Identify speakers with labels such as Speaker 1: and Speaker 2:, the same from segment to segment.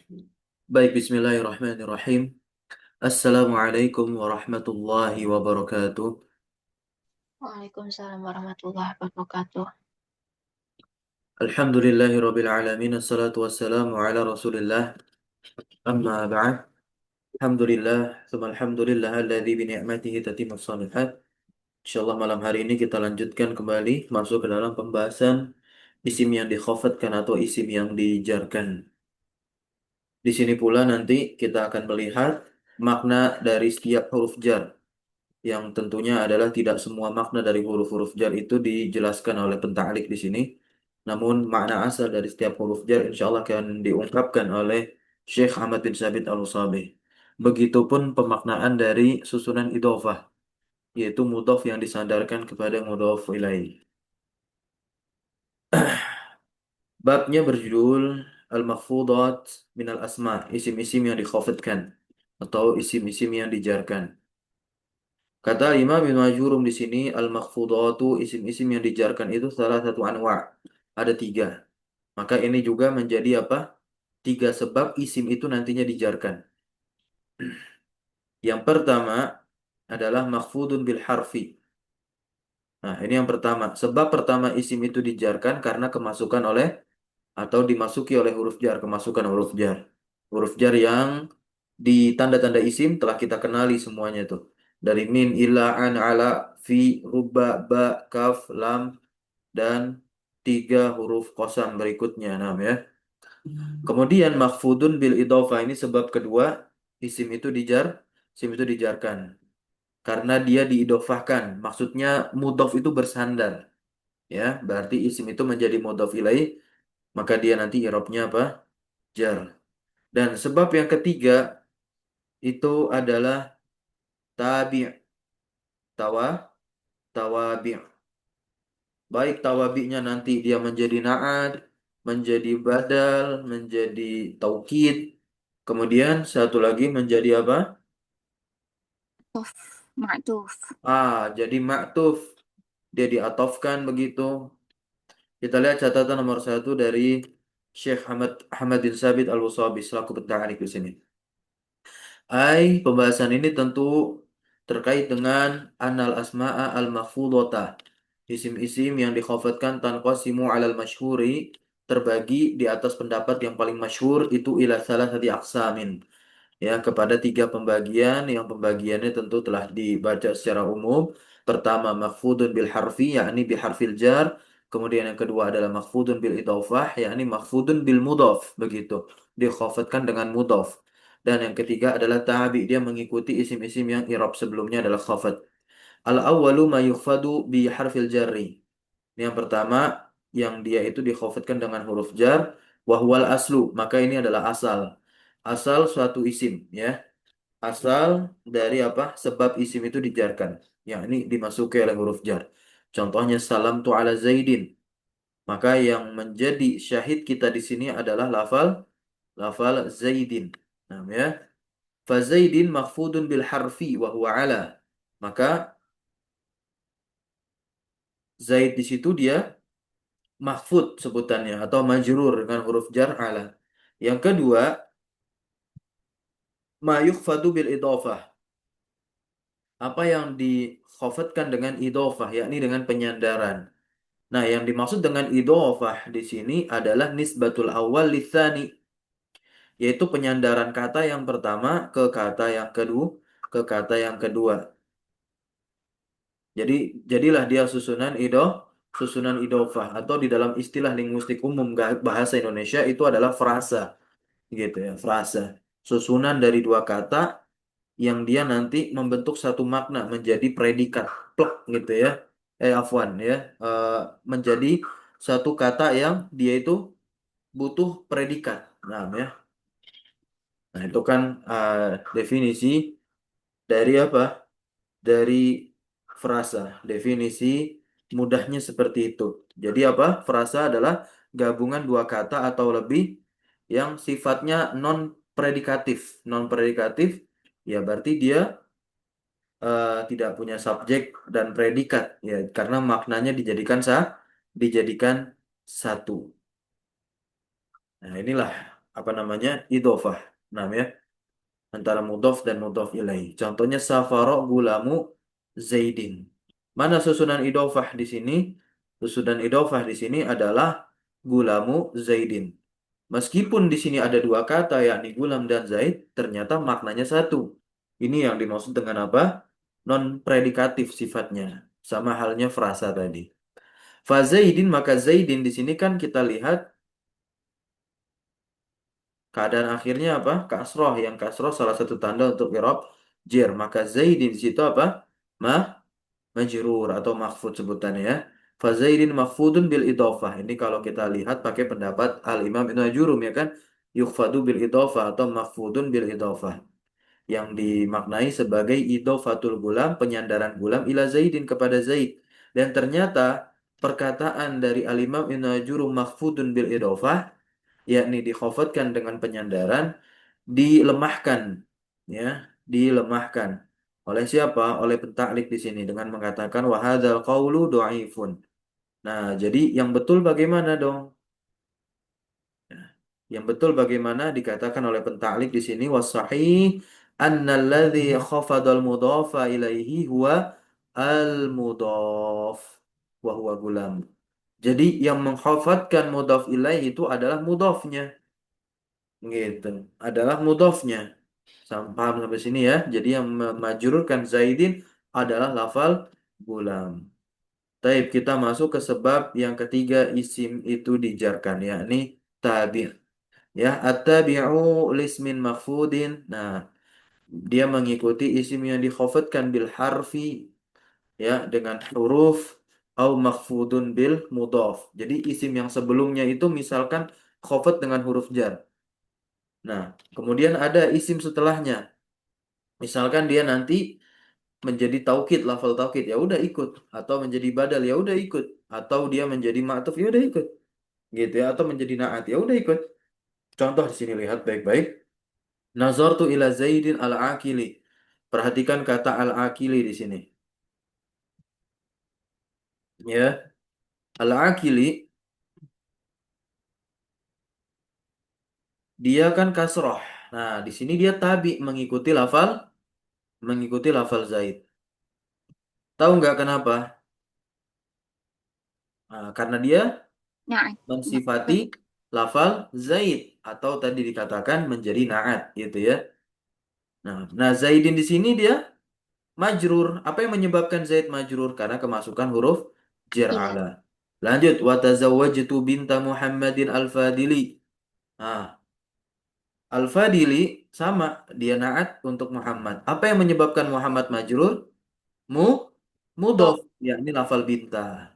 Speaker 1: Baik, bismillahirrahmanirrahim. Assalamualaikum warahmatullahi wabarakatuh.
Speaker 2: Waalaikumsalam warahmatullahi wabarakatuh.
Speaker 1: Alhamdulillahirabbil alamin. Assalatu wassalamu ala Rasulillah. Amma ba'd. Alhamdulillah, tsumma alhamdulillah alladzi bi ni'matihi tatimmus shalihat. Insyaallah malam hari ini kita lanjutkan kembali masuk ke dalam pembahasan isim yang dikhafatkan atau isim yang dijarkan. Di sini pula nanti kita akan melihat makna dari setiap huruf jar, yang tentunya adalah tidak semua makna dari huruf-huruf jar itu dijelaskan oleh penta'lik di sini. Namun makna asal dari setiap huruf jar insya Allah akan diungkapkan oleh Syekh Ahmad bin Sabit Al-Usabi. Begitupun pemaknaan dari susunan idhofah, yaitu mudhof yang disandarkan kepada mudhof ilaih. Babnya berjudul Al-Makhfudat Minal Asma, isim-isim yang dikhafidkan atau isim-isim yang dijarkan. Kata Imam Ibnu Majurum di sini, al-makhfudatu isim-isim yang dijarkan itu salah satu anwa. Ada tiga. Maka ini juga menjadi apa? Tiga sebab isim itu nantinya dijarkan. Yang pertama adalah makhfudun bil harfi. Nah, ini yang pertama. Sebab pertama isim itu dijarkan karena kemasukan oleh atau dimasuki oleh huruf jar, kemasukan huruf jar. Huruf jar yang di tanda-tanda isim telah kita kenali semuanya itu. Dari min, ila, an, ala, fi, ruba, ba, kaf, lam, dan tiga huruf qasam berikutnya. Nah, ya. Kemudian mahfudun bil idhofah ini sebab kedua, isim itu isim itu dijarkan. Karena dia diidofahkan. Maksudnya mudhof itu bersandar. Ya, berarti isim itu menjadi mudhof ilaih, maka dia nanti i'rabnya apa? Jar. Dan sebab yang ketiga itu adalah tabi', tawa, tawabi'. Baik tawabi'nya nanti dia menjadi na'at, menjadi badal, menjadi taukid. Kemudian satu lagi menjadi apa?
Speaker 2: Tuf, ma'tuf.
Speaker 1: Jadi ma'tuf. Dia diatofkan begitu. Kita lihat catatan nomor satu dari Syekh Ahmad bin Sabit Al-Wasabi selaku pentarikh di sini. Pembahasan ini tentu terkait dengan anal asma'a al-mahfudhata. Isim-isim yang dikhafatkan tanqasimu alal masyhuri terbagi di atas pendapat yang paling masyhur itu ila salasati aqsamin. Ya, kepada tiga pembagian yang pembagiannya tentu telah dibaca secara umum. Pertama mahfudun bil harfi yakni bi harfil jar. Kemudian yang kedua adalah mahfudun bil idhofah yakni mahfudun bil mudhaf begitu. Dikhafatkan dengan mudhaf. Dan yang ketiga adalah tabi, dia mengikuti isim-isim yang i'rab sebelumnya adalah khafat. Al-awwalu ma yukhfadu bi harfil jarri. Ini yang pertama yang dia itu dikhafatkan dengan huruf jar wa huwal aslu, maka ini adalah asal. Asal suatu isim ya. Asal dari apa? Sebab isim itu dijarkan. Yang ini dimasuki oleh huruf jar. Contohnya salam tu ala Zaidin. Maka yang menjadi syahid kita di sini adalah lafal Zaidin. Nah, ya. Fazaidin mahfudun bil harfi wa huwa ala. Maka Zaid di situ dia mahfud sebutannya atau majrur dengan huruf jar ala. Yang kedua, ma yukhfadu bil idhofah. Apa yang dikhafatkan dengan idhofah, yakni dengan penyandaran. Nah, yang dimaksud dengan idhofah di sini adalah nisbatul awal litsani, yaitu penyandaran kata yang pertama ke kata yang kedua, ke kata yang kedua. Jadi jadilah dia susunan idofah atau di dalam istilah linguistik umum bahasa Indonesia itu adalah frasa, gitu ya, frasa. Susunan dari dua kata yang dia nanti membentuk satu makna menjadi predikat, plek gitu ya. Afwan ya, Eh, menjadi satu kata yang dia itu butuh predikat. Nah, ya. Nah, itu kan eh, definisi dari apa? Dari frasa. Definisi mudahnya seperti itu. Jadi apa? Frasa adalah gabungan dua kata atau lebih yang sifatnya non predikatif. Non predikatif ya berarti dia tidak punya subjek dan predikat ya karena maknanya dijadikan satu. Nah, inilah apa namanya idhofah. Nah ya, antara mudhof dan mudhof ilaih. Contohnya safara gulamu Zaidin. Mana susunan idhofah di sini? Susunan idhofah di sini adalah gulamu Zaidin. Meskipun di sini ada dua kata yakni gulam dan Zaid, ternyata maknanya satu. Ini yang dimaksud dengan apa? Non predikatif sifatnya. Sama halnya frasa tadi. Fazaidin maka Zaidin di sini kan kita lihat keadaan akhirnya apa? Kasroh. Yang kasroh salah satu tanda untuk i'rab jer. Maka Zaidin di situ apa? Mah majrur atau makhfud sebutannya ya. Fazaidin makhfudun bil idhofah. Ini kalau kita lihat pakai pendapat Al-Imam Ibnu Ajurum ya kan. Yukhfadu bil idhofah atau makhfudun bil idhofah. Yang dimaknai sebagai idhofatul gulam, penyandaran gulam ila Zaidin kepada Zaid. Dan ternyata perkataan dari Al-Imam Ibnu Ajurum makhfudun bil idhofah yakni dikhafatkan dengan penyandaran dilemahkan ya dilemahkan oleh siapa? Oleh pentaklik di sini dengan mengatakan wahadzal qaulu dhaifun. Nah, jadi yang betul bagaimana dong? Nah, yang betul bagaimana dikatakan oleh pentaklik di sini wasahih annalladzi khafadal mudhafa ilaihi huwa al mudhaf wa huwa gulam. Jadi yang mengkhafatkan mudhaf ilaih itu adalah mudhafnya. Gitu adalah mudhofnya. Paham sampai sini ya. Jadi yang memajrurkan Zaidin adalah lafal gulam. Taib kita masuk ke sebab yang ketiga isim itu dijarkan yakni tabi'. Ya, at-tabi'u lismin makhfudin. Nah, dia mengikuti isim yang dikhafatkan bil harfi ya dengan huruf au makhfudun bil mudhaf. Jadi isim yang sebelumnya itu misalkan khafat dengan huruf jar. Nah, kemudian ada isim setelahnya. Misalkan dia nanti menjadi taukid, lafal taukid, ya udah ikut. Atau menjadi badal, ya udah ikut. Atau dia menjadi ma'tuf, ya udah ikut. Gitu ya. Atau menjadi na'at, ya udah ikut. Contoh di sini lihat baik-baik. Nazartu ila Zaidin al-Akili. Perhatikan kata al-Akili di sini. Ya, al-Akili dia kan kasroh. Nah, di sini dia tabi mengikuti lafal Zaid. Tahu nggak kenapa? Nah, karena dia
Speaker 2: Na'at.
Speaker 1: mensifati lafal Zaid atau tadi dikatakan menjadi naat gitu ya. Nah, Zaidin di sini dia majrur. Apa yang menyebabkan Zaid majrur? Karena kemasukan huruf jar
Speaker 2: Iya.
Speaker 1: ala. Lanjut, wa tazawwajtu binta Muhammadin al-Fadili. Nah, al-Fadili sama dia naat untuk Muhammad. Apa yang menyebabkan Muhammad majrur? Mu
Speaker 2: Dof.
Speaker 1: mudhof, yakni lafal binta.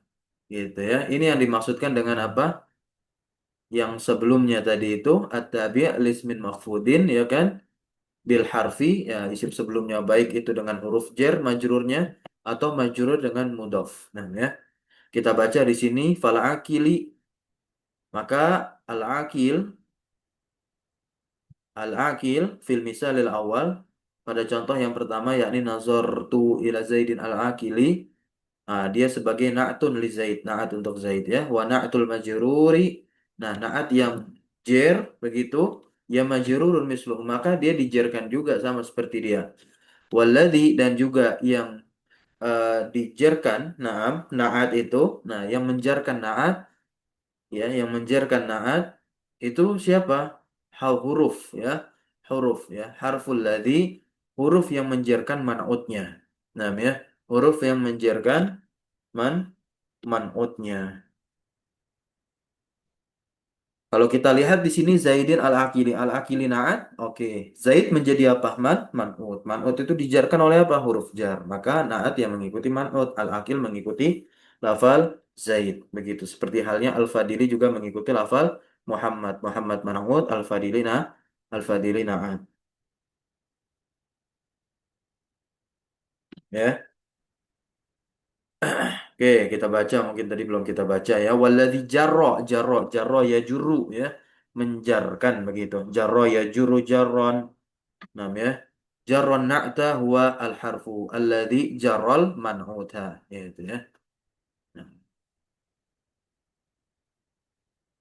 Speaker 1: Gitu ya. Ini yang dimaksudkan dengan apa? Yang sebelumnya tadi itu at-tabi' lismin makhfudin ya kan bil harfi ya isim sebelumnya baik itu dengan huruf jar majrurnya atau majrur dengan mudhaf. Nah ya kita baca di sini fal akili maka al akil fil misalil awal pada contoh yang pertama yakni nazartu ila Zaidin al akili. Nah, dia sebagai na'tun li Zaid, na'at untuk Zaid ya. Wa na'tul majruri. Nah, na'at yang jer begitu, ya majrurun misluh, maka dia dijerkan juga sama seperti dia. Walladzi dan juga yang dijerkan, na'am, na'at itu, nah yang menjarkan na'at, ya, yang menjarkan na'at itu siapa? Huruf ya, huruf ya, harful ladzi, huruf yang menjarkan man'utnya. Nah, ya, huruf yang menjarkan man man'utnya. Kalau kita lihat di sini Zaidin al-Akili. Al-Akili na'at. Oke. Zaid menjadi apa? Man'ut. Man'ut itu dijarkan oleh apa? Huruf jar. Maka na'at yang mengikuti man'ut. Al-Akil mengikuti lafal Zaid. Begitu. Seperti halnya Al-Fadili juga mengikuti lafal Muhammad. Muhammad man'ut. Al-Fadili na'at. Ya. Oke, kita baca mungkin tadi belum kita baca ya. Walladzi jarro ya juru ya, menjarkan begitu. Jarro ya juru jarron. Nah ya. Jarron na'ta huwa al-harfu alladzi jarral man'uta. Ya, itu ya. Nah.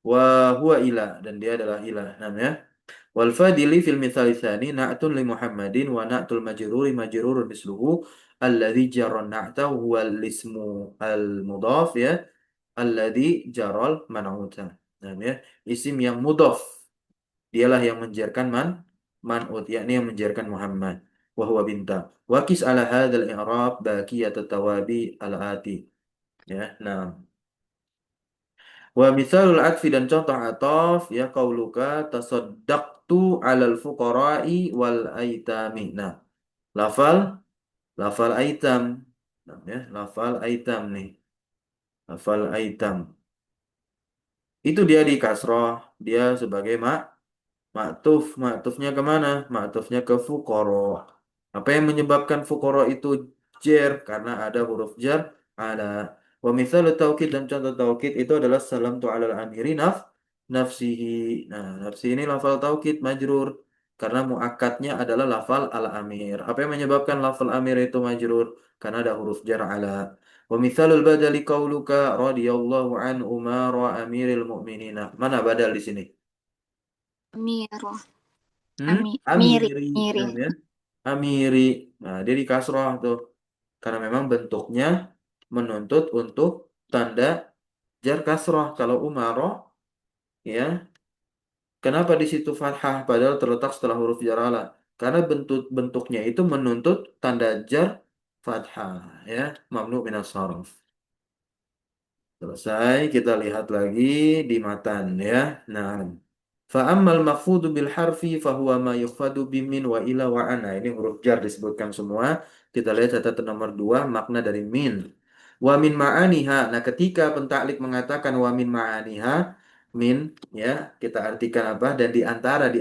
Speaker 1: Wa huwa ilah dan dia adalah ilah. Nah ya. Wal fadili fil mithali tsani na'tun li Muhammadin wa na'tul majruri majrurun misluhu alladhi jarra na'ta huwa al-ismu al-mudhaf ya alladhi jaral man'uta. Nah, ya, isim yang mudhaf dialah yang menjarkan man'ut yakni yang menjarkan Muhammad wa huwa bintang. Wa qis ala hadzal i'rab baqiyat at-tawabi al-ati. Ya, nah. Wa misalul atfi dan contoh ataf ya qauluka tasaddaqtu 'alal fuqara'i wal aitami. Nah, lafal lafal aitam. Nah, ya, lafal aitam nih. Lafal aitam. Itu dia di kasroh, dia sebagai maktuf. Maktufnya kemana? Maktufnya ke fukoro. Apa yang menyebabkan fukoro itu jer? Karena ada huruf jar ada. Wa mithalu taukid dan contoh taukid itu adalah salam tu alal amiri nafsihi. Nah, nafsi ini lafal taukid majrur. Karena muakkadnya adalah lafal al amir. Apa yang menyebabkan lafal amir itu majrur? Karena ada huruf jar ala. Wa mithalul badali qauluka radhiyallahu an Umar wa amiril mu'minina. Mana badal di sini?
Speaker 2: Miro.
Speaker 1: Hmm?
Speaker 2: Miri.
Speaker 1: Amiri,
Speaker 2: Miri.
Speaker 1: namanya. Amiri. Nah, dia di kasroh tuh. Karena memang bentuknya menuntut untuk tanda jar kasroh. Kalau umaroh, ya, kenapa di situ fathah padahal terletak setelah huruf jar ala? Karena bentuknya itu menuntut tanda jar fathah, ya, mamnu minas sarf. Selesai, kita lihat lagi di matan ya. Nah, fa'ammal makhfudu bil harfi fahuwa ma yukhfadu bimin wa ila wa ana. Ini huruf jar disebutkan semua. Kita lihat catatan nomor 2 makna dari min. Wa min ma'aniha. Nah, ketika pentaklik mengatakan wa min ma'aniha, min ya, kita artikan apa? Dan di antara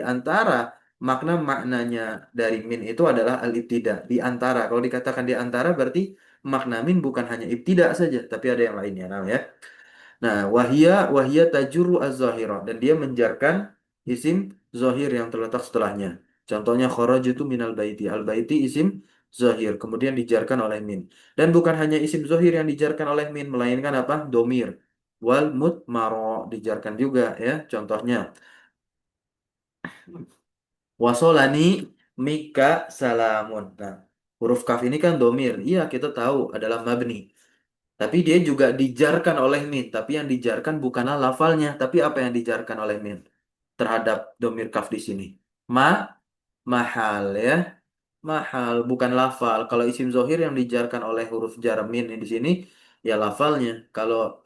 Speaker 1: maknanya dari min itu adalah al-ibtida. Di antara. Kalau dikatakan di antara berarti makna min bukan hanya ibtida saja, tapi ada yang lainnya. Nah, ya. Nah, wahia tajuru az-zahirah dan dia menjarkan isim zahir yang terletak setelahnya. Contohnya kharajtu minal baiti. Al baiti isim zahir kemudian dijarkan oleh min. Dan bukan hanya isim zahir yang dijarkan oleh min melainkan apa? Domir. Wal mutmaro dijarkan juga ya. Contohnya wasolani mika salamun. Nah, huruf kaf ini kan domir. Iya, kita tahu adalah mabni. Tapi dia juga dijarkan oleh min. Tapi yang dijarkan bukanlah lafalnya, tapi apa yang dijarkan oleh min terhadap domir kaf di sini? Ma, mahal ya. Mahal, bukan lafal. Kalau isim zohir yang dijarkan oleh huruf jar min di sini, ya lafalnya. Kalau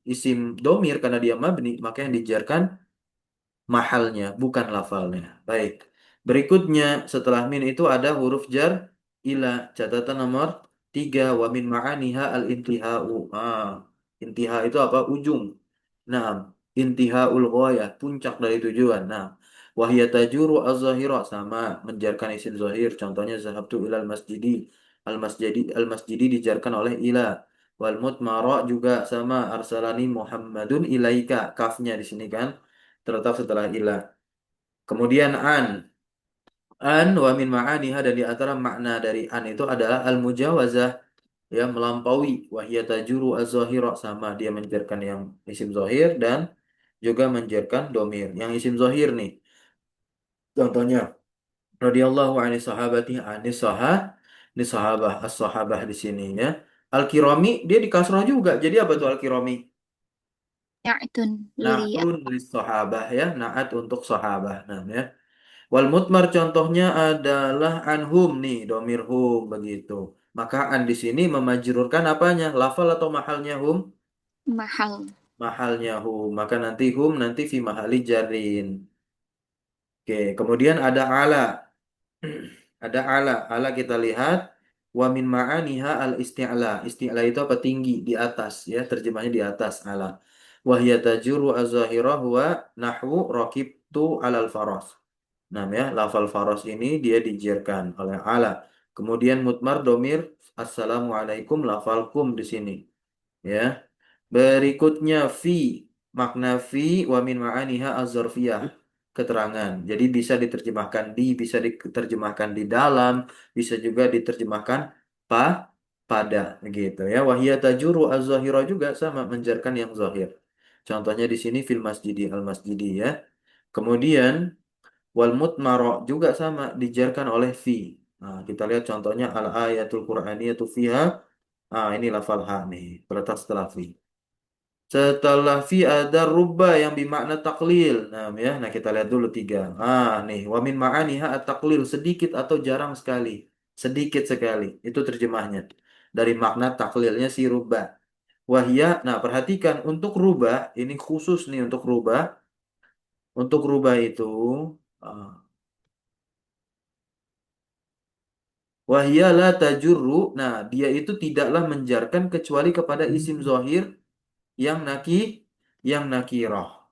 Speaker 1: isim domir karena dia mabni, maka yang dijarkan mahalnya, bukan lafalnya. Baik. Berikutnya, setelah min itu ada huruf jar ila. Catatan nomor 3. Wa min ma'aniha al-intihau. Intiha itu apa? Ujung. Nah, intihaul ghayah, puncak dari tujuan. Nah, wahya tajuru az-zahira sama menjarkan isim zahir. Contohnya zahabtu ilal masjidi. Al-masjidi dijarkan oleh ila. Wal mutmara juga sama arsalani Muhammadun ilaika. Kafnya di sini kan terletak setelah ila. Kemudian an wa min ma'aniha dan di antara makna dari an itu adalah al-mujawazah ya melampaui wahya tajuru az-zahira sama dia menjerkan yang isim zahir dan juga menjerkan domir yang isim zahir nih. Contohnya radhiyallahu anhi sahabati anis ini sahabah as-sahabah di sini ya. Al-kirami dia di kasrah juga. Jadi apa tuh al-kirami?
Speaker 2: Ya'tun. Liri.
Speaker 1: Na'tun lis sahabah ya, na'at untuk sahabah. Nah, ya. Wal mutmar contohnya adalah anhum nih, domir hum begitu. Maka an di sini memajrurkan apanya? Lafal atau mahalnya hum?
Speaker 2: Mahal.
Speaker 1: Mahalnya hum. Maka nanti hum nanti fi mahali jarin. Oke, kemudian ada ala. Ada ala. Ala kita lihat wa min ma'aniha al isti'la. Isti'la itu apa? Tinggi di atas ya, terjemahnya di atas ala. Wahya tajuru az-zahirah wa nahwu raqibtu alal faras. Nah, ya, lafal faros ini dia dijerkan oleh ala. Kemudian mutmar domir assalamualaikum lafal kum di sini. Ya. Berikutnya fi makna fi wa min ma'aniha az-zarfiyah keterangan. Jadi bisa diterjemahkan di, bisa diterjemahkan di dalam, bisa juga diterjemahkan pa pada gitu ya. Wahia tajuru az-zahira juga sama menjarkan yang zahir. Contohnya di sini fil masjidi al masjidi ya. Kemudian Wal mutmaro juga sama dijarkan oleh fi. Nah, kita lihat contohnya al ayatul Qur'aniyatu fiha. Ah, ini lafal ha nih, terletak setelah fi. Setelah fi ada rubba yang bermakna taklil. Nah, ya, nah kita lihat dulu tiga. Ah, nih, wa min ma'aniha at-taklil, sedikit atau jarang sekali. Sedikit sekali. Itu terjemahnya. Dari makna taklilnya si rubba. Wahia, nah perhatikan untuk rubah, ini khusus nih untuk rubah. Untuk rubah itu, ah, wahia la tajurru, nah dia itu tidaklah menjarkan kecuali kepada isim zohir yang yang nakirah.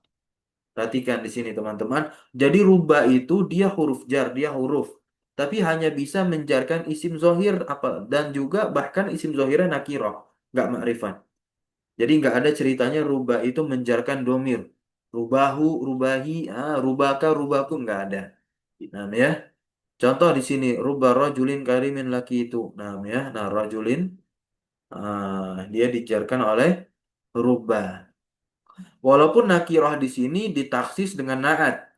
Speaker 1: Perhatikan di sini teman-teman. Jadi rubah itu dia huruf jar, dia huruf. Tapi hanya bisa menjarkan isim zohir apa dan juga bahkan isim zohirnya nakirah, nggak makrifat. Jadi nggak ada ceritanya rubah itu menjarkan domir. Rubahu, rubahi, rubaka, rubaku nggak ada. Nah, ya. Contoh di sini rubah rajulin karimin laki itu. Nah, ya. Nah, rajulin dia dijarkan oleh rubah. Walaupun nakirah di sini ditaksis dengan naat,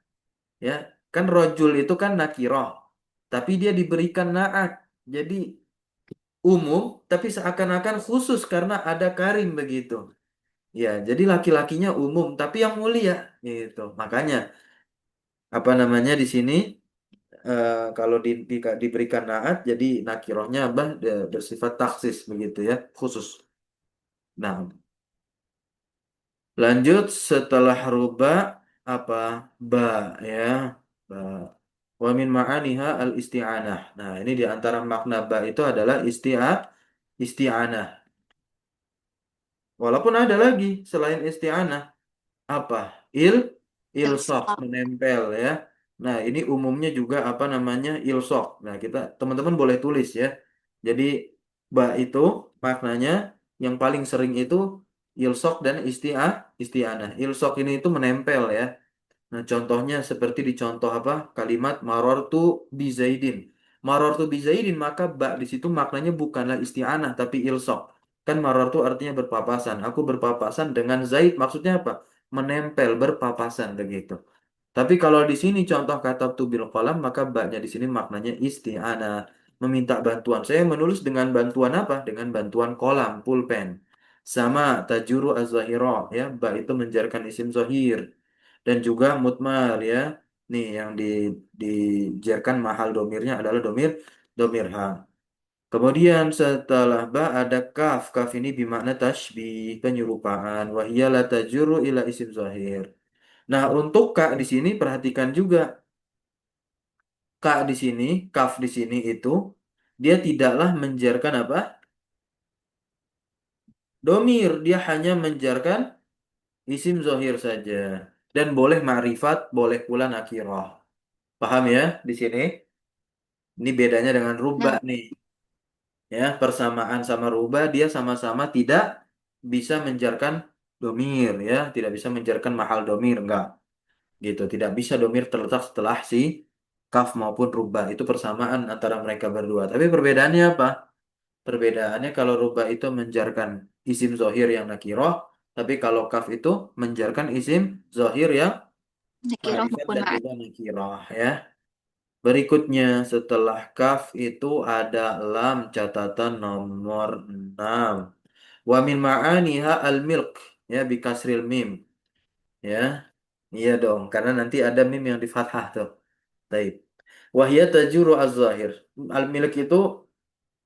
Speaker 1: ya. Kan rojul itu kan nakirah, tapi dia diberikan naat. Jadi umum, tapi seakan-akan khusus karena ada karim begitu. Ya, jadi laki-lakinya umum, tapi yang mulia, gitu. Makanya apa namanya di sini kalau diberikan naat, jadi nakirohnya apa bersifat taksis begitu ya, khusus. Nah, lanjut setelah ruba apa ba ya, ba. Wa min ma'aniha al-isti'anah. Nah, ini di antara makna ba itu adalah isti'anah. Walaupun ada lagi selain isti'anah. Apa? Il ilsok
Speaker 2: Ilsaq.
Speaker 1: menempel ya. Nah, ini umumnya juga apa namanya ilsok. Nah, kita teman-teman boleh tulis ya. Jadi ba itu maknanya yang paling sering itu ilsok dan isti'anah. Ilsok ini itu menempel ya. Nah, contohnya seperti di contoh apa? Kalimat marortu bizaidin. Marortu bizaidin maka ba di situ maknanya bukanlah isti'anah tapi ilsok. Kan marortu artinya berpapasan. Aku berpapasan dengan Zaid maksudnya apa? Menempel, berpapasan begitu. Tapi kalau di sini contoh kata tu bil qalam maka ba-nya di sini maknanya isti'anah, meminta bantuan. Saya menulis dengan bantuan apa? Dengan bantuan kolam, pulpen. Sama tajuru az-zahira ya, ba itu menjarkan isim zahir dan juga mutmar ya. Nih yang dijarkan mahal domirnya adalah domir ha. Kemudian setelah ba ada kaf. Kaf ini bermakna tasbih, penyerupaan. Wahia la tajuru ila isim zahir. Nah, untuk kak di sini perhatikan juga kak di sini, kaf di sini itu dia tidaklah menjarkan apa? Domir, dia hanya menjarkan isim zohir saja. Dan boleh ma'rifat, boleh pula nakirah. Paham ya di sini? Ini bedanya dengan rubah
Speaker 2: Nah,
Speaker 1: nih. Ya, persamaan sama rubah dia sama-sama tidak bisa menjarkan domir ya, tidak bisa menjarkan mahal domir enggak. Gitu, tidak bisa domir terletak setelah si kaf maupun rubah. Itu persamaan antara mereka berdua. Tapi perbedaannya apa? Perbedaannya kalau rubah itu menjarkan isim zohir yang nakiroh, tapi kalau kaf itu menjarkan isim zohir yang
Speaker 2: nakirah
Speaker 1: ma'rifat
Speaker 2: maupun
Speaker 1: dan
Speaker 2: ma'at.
Speaker 1: juga nakiroh ya. Berikutnya setelah kaf itu ada lam catatan nomor 6. Wa min ma'aniha al-milk ya bikasril mim ya. Iya dong, karena nanti ada mim yang di fathah tuh. Baik. Wahya tajuru az-zahir. Al-milik itu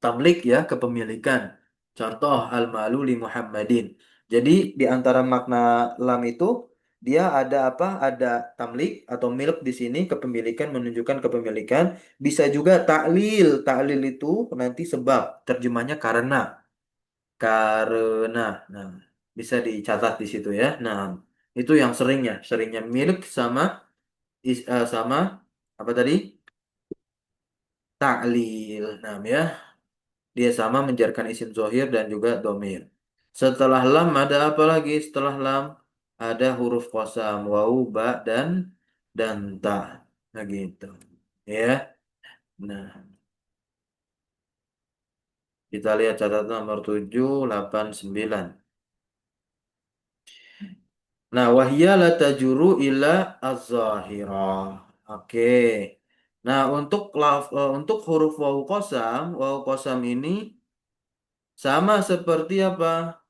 Speaker 1: tamlik ya, kepemilikan. Contoh al-malu li Muhammadin. Jadi di antara makna lam itu dia ada apa? Ada tamlik atau milk di sini kepemilikan menunjukkan kepemilikan. Bisa juga taklil. Taklil itu nanti sebab. Terjemahnya karena. Karena. Nah, bisa dicatat di situ ya. Nah, itu yang seringnya milik sama sama apa tadi? Taklil. Nah, ya. Dia sama menjarkan isim zohir dan juga domir. Setelah lam ada apa lagi? Setelah lam ada huruf qasam, wau, ba, dan ta. Nah gitu. Ya. Nah, kita lihat catatan nomor 7, 8, 9. Nah, wahya la tajuru illa az-zahirah. Oke. Nah, untuk huruf wawu kosam ini sama seperti apa?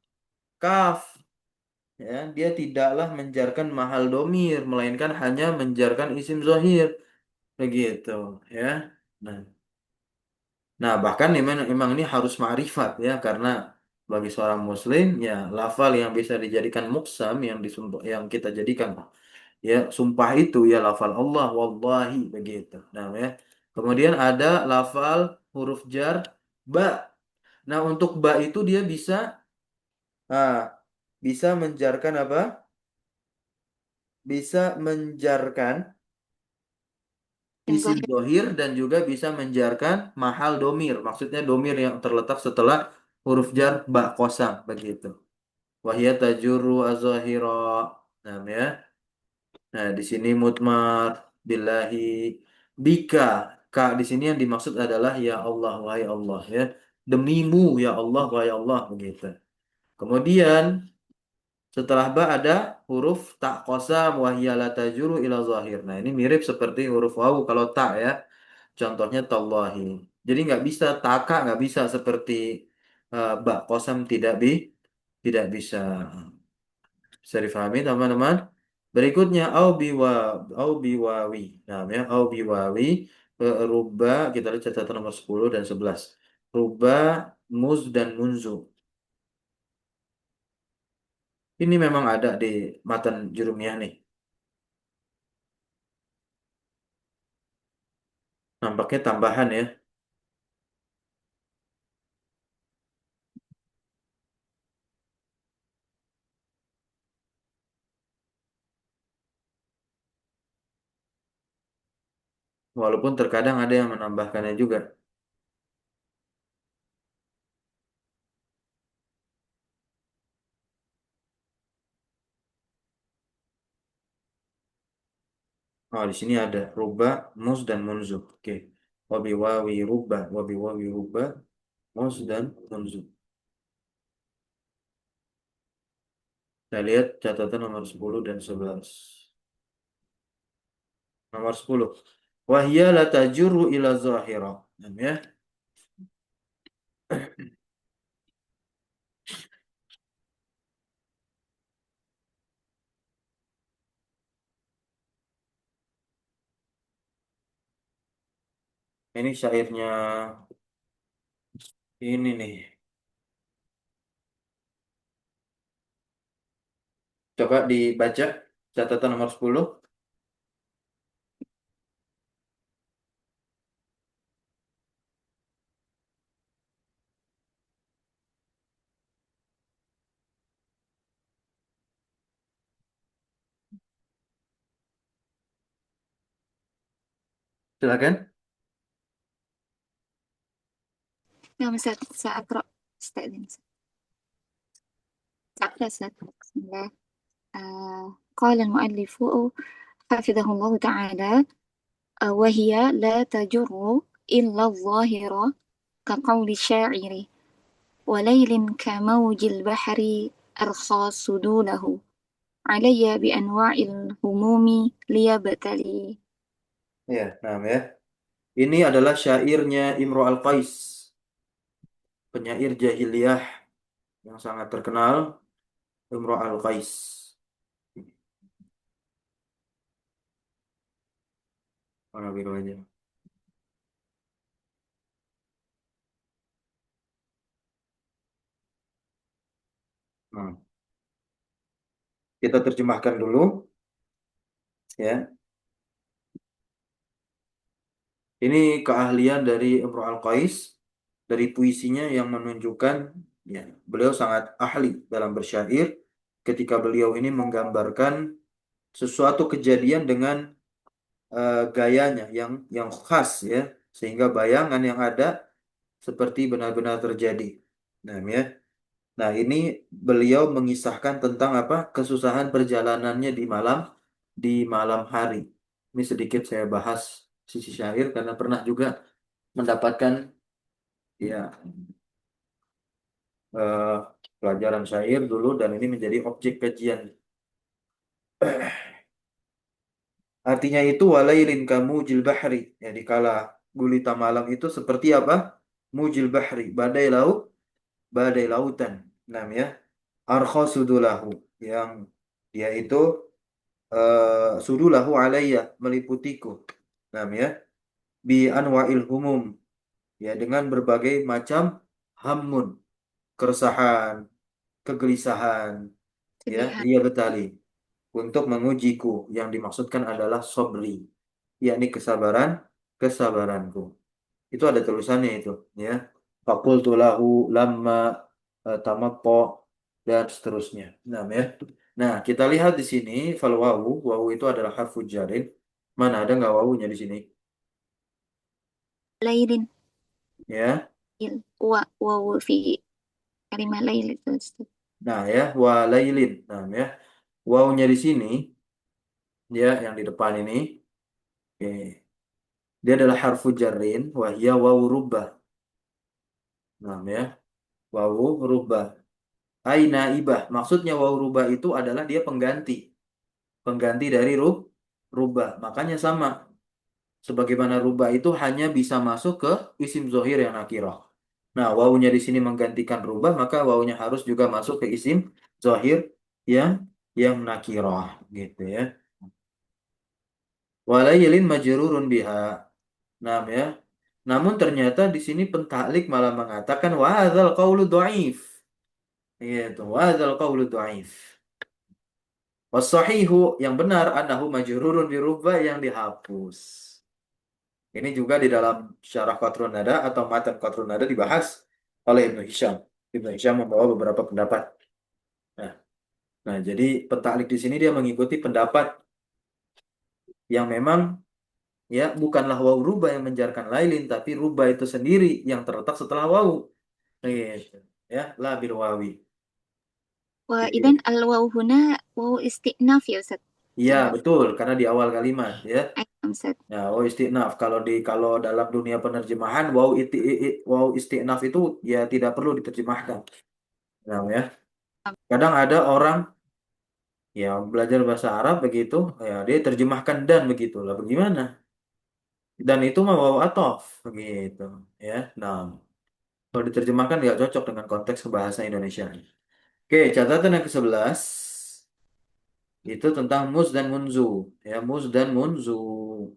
Speaker 1: Kaf. Ya, dia tidaklah menjarkan mahal domir, melainkan hanya menjarkan isim zohir. Begitu, ya. Nah, bahkan memang ini harus ma'rifat ya, karena bagi seorang muslim ya lafal yang bisa dijadikan muksam yang kita jadikan ya sumpah itu ya lafal Allah wallahi begitu. Nah, ya. Kemudian ada lafal huruf jar ba. Nah, untuk ba itu dia ah, bisa menjarkan apa? Bisa menjarkan
Speaker 2: Isim
Speaker 1: isim
Speaker 2: zahir.
Speaker 1: dohir dan juga bisa menjarkan mahal domir. Maksudnya domir yang terletak setelah huruf jar ba kosam begitu. Wahya tajuru azahira. Nah, ya. Nah, di sini mutmar billahi bika. Ka di sini yang dimaksud adalah ya Allah wahai Allah ya. Demimu ya Allah wahai Allah begitu. Kemudian setelah ba ada huruf tak kosam wahya la tajuru ila zahir. Nah, ini mirip seperti huruf wawu kalau tak ya. Contohnya tallahi. Jadi nggak bisa taka nggak bisa seperti ba kosam tidak bisa. Bisa difahami teman-teman? Berikutnya au biwawi. Nah, ya au biwawi ruba kita lihat catatan nomor 10 dan 11. Ruba, muz dan munzu. Ini memang ada di matan Jurumiyah nih. Nampaknya tambahan ya. Walaupun terkadang ada yang menambahkannya juga. Oh, di sini ada ruba, muz dan munzu. Oke. Wabi ruba, wabi ruba, muz dan munzu. Kita lihat catatan nomor 10 dan 11. Nomor 10. Wahya la tajuru ila zahira. Ya. Ini syairnya ini nih. Coba dibaca catatan nomor 10. Silakan.
Speaker 2: نعم سأقرأ. استأذن. سأقرأ. بسم الله. قال المؤلف حفظه الله تعالى: وهي لا تجر إلا الظاهر، كقول الشاعر: وليل كموج البحر أرخى سدوله، علي بأنواع الهموم ليبتلي.
Speaker 1: Ya, ya. Ini adalah syairnya Imro Al-Qais, penyair jahiliyah yang sangat terkenal, Imro Al-Qais. Warna biru aja. Nah, kita terjemahkan dulu ya. Ini keahlian dari Imro Al-Qais dari puisinya yang menunjukkan ya, beliau sangat ahli dalam bersyair ketika beliau ini menggambarkan sesuatu kejadian dengan gayanya yang khas ya sehingga bayangan yang ada seperti benar-benar terjadi. Nah, ya. Nah, ini beliau mengisahkan tentang apa? Kesusahan perjalanannya di malam hari. Ini sedikit saya bahas sisi syair karena pernah juga mendapatkan ya eh, pelajaran syair dulu dan ini menjadi objek kajian. Artinya itu walailin kamu jilbahri. Ya dikala gulita malam itu seperti apa? Mujil bahri, badai lautan. Nam ya. Sudulahu yang dia itu sudulahu alayya meliputiku. Nam ya. Bi anwa'il humum ya dengan berbagai macam hamun, keresahan, kegelisahan ya,
Speaker 2: Kesedihan.
Speaker 1: dia betali untuk mengujiku. Yang dimaksudkan adalah sobri, yakni kesabaranku. Itu ada tulisannya itu ya. Fakultu lahu lamma tamatto dan seterusnya. Nah, ya. Nah, kita lihat di sini fal wawu, wawu itu adalah harfu jarin. Mana ada nggak wawunya di sini?
Speaker 2: Lailin.
Speaker 1: Ya.
Speaker 2: Wawu fi kalimah lail itu Ustaz.
Speaker 1: Nah, ya, walailin. Nah, ya. Wawunya di sini ya yang di depan ini. Oke. Dia adalah harfu jarin wahia wawu rubah. Nah, ya. Wawu rubah. Aina ibah. Maksudnya wawu rubah itu adalah dia pengganti. Pengganti dari rubah. Makanya sama. Sebagaimana rubah itu hanya bisa masuk ke isim zohir yang nakirah. Nah, wawunya di sini menggantikan rubah, maka wawunya harus juga masuk ke isim zohir yang nakirah, gitu ya. Walailin majrurun biha. Nah, ya. Namun ternyata di sini pentaklik malah mengatakan wa hadzal qaulu dhaif. Gitu, wa hadzal qaulu dhaif. Wasahihu yang benar annahu majrurun bi rubah yang dihapus. Ini juga di dalam syarah Qatrun Nada atau matan Qatrun Nada dibahas oleh Ibnu Hisham. Ibnu Hisham membawa beberapa pendapat. Nah, jadi pentaklik di sini dia mengikuti pendapat yang memang ya bukanlah wawu rubah yang menjarkan lailin, tapi rubah itu sendiri yang terletak setelah wawu. Gitu. Ya, la bil wawi.
Speaker 2: Wa idan
Speaker 1: Gitu.
Speaker 2: al wawu huna wawu isti'naf ya Ustaz.
Speaker 1: Iya,
Speaker 2: Jelas.
Speaker 1: betul, karena di awal kalimat ya.
Speaker 2: Ayat Ustaz.
Speaker 1: Ya, waw isti'naf. Kalau dalam dunia penerjemahan waw isti'naf itu ya tidak perlu diterjemahkan. Nah, ya. Kadang ada orang yang belajar bahasa Arab begitu, ya dia terjemahkan dan begitu lah. Bagaimana? Dan itu mah waw atof begitu, ya. Nah, kalau diterjemahkan nggak cocok dengan konteks bahasa Indonesia. Oke, catatan yang ke-11 itu tentang mus dan munzu, ya mus dan munzu.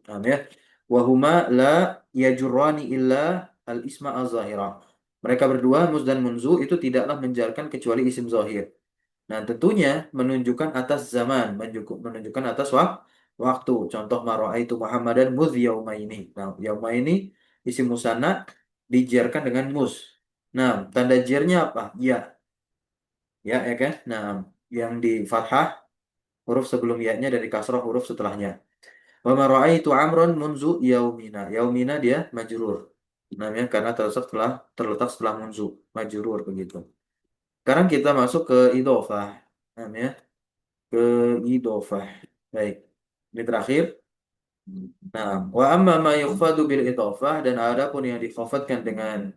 Speaker 1: Nah, ya. Wahuma la yajurrani illa al isma al zahira. Mereka berdua mus dan munzu itu tidaklah menjarkan kecuali isim zahir. Nah, tentunya menunjukkan atas zaman, menunjukkan atas waktu. Contoh itu Muhammadan mudz yaumaini. Nah, yaumaini isim musanna dijarkan dengan mus. Nah, tanda jarnya apa? Ya, ya kan? Nah, yang di fathah huruf sebelum ya-nya dari kasrah huruf setelahnya. Wa ma itu amron munzu yaumina. Yaumina dia majrur. Namanya karena terletak setelah munzu, majrur begitu. Sekarang kita masuk ke idhofah. Namanya ke idhofah. Baik. Ini terakhir. Nah, wa amma ma yukhfadu bil idhofah dan adapun yang dikhafatkan dengan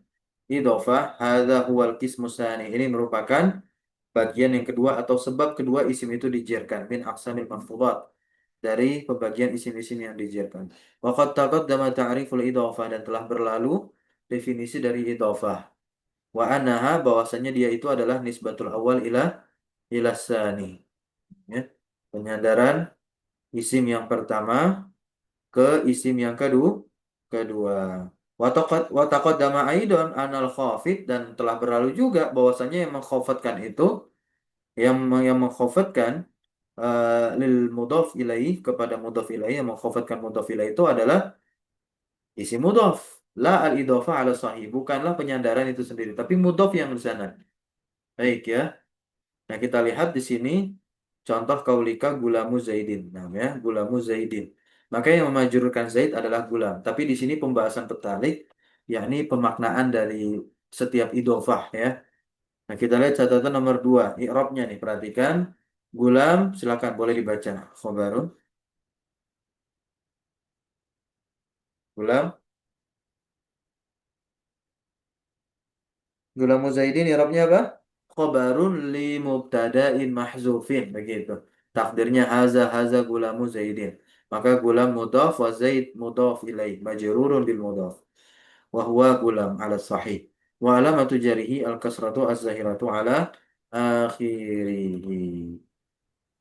Speaker 1: idhofah, hadza huwal qismus tsani. Ini merupakan bagian yang kedua atau sebab kedua isim itu dijerkan min aqsamil mahfudhat dari pembagian isim-isim yang dijerkan. Wa qad taqaddama ta'riful idhofah dan telah berlalu definisi dari idhofah. Wa annaha bahwasanya dia itu adalah nisbatul awal ila tsani. Ya. Penyandaran isim yang pertama ke isim yang kedua. Wataqaddama aidon anal khafid dan telah berlalu juga bahwasanya yang mengkhafatkan itu yang mengkhafatkan lil mudhaf ilaih kepada mudhaf ilaih yang mengkhafatkan mudhaf ilaih itu adalah isim mudhaf. La al idhofah ala sahih bukanlah penyandaran itu sendiri tapi mudhaf yang di sana. Baik ya. Nah, kita lihat di sini contoh kaulika gulamu Zaidin. Nah, ya, gulamu Zaidin. Maka yang memajurkan Zaid adalah gulam. Tapi di sini pembahasan petalik, yakni pemaknaan dari setiap idofah ya. Nah, kita lihat catatan nomor 2, i'rabnya nih, perhatikan. Gulam, silakan boleh dibaca. Khobarun, gulam. Gulamu Zaidin, i'rabnya apa? Khobarun li mubtada'in mahzufin, begitu. Takdirnya haza gulamu Zaidin. Maka gulam mudhaf wa zaid mudhaf ilaih majrurun bil mudhaf. Wa huwa gulam ala sahih. Wa alamatu jarihi al kasratu az-zahiratu ala akhirih.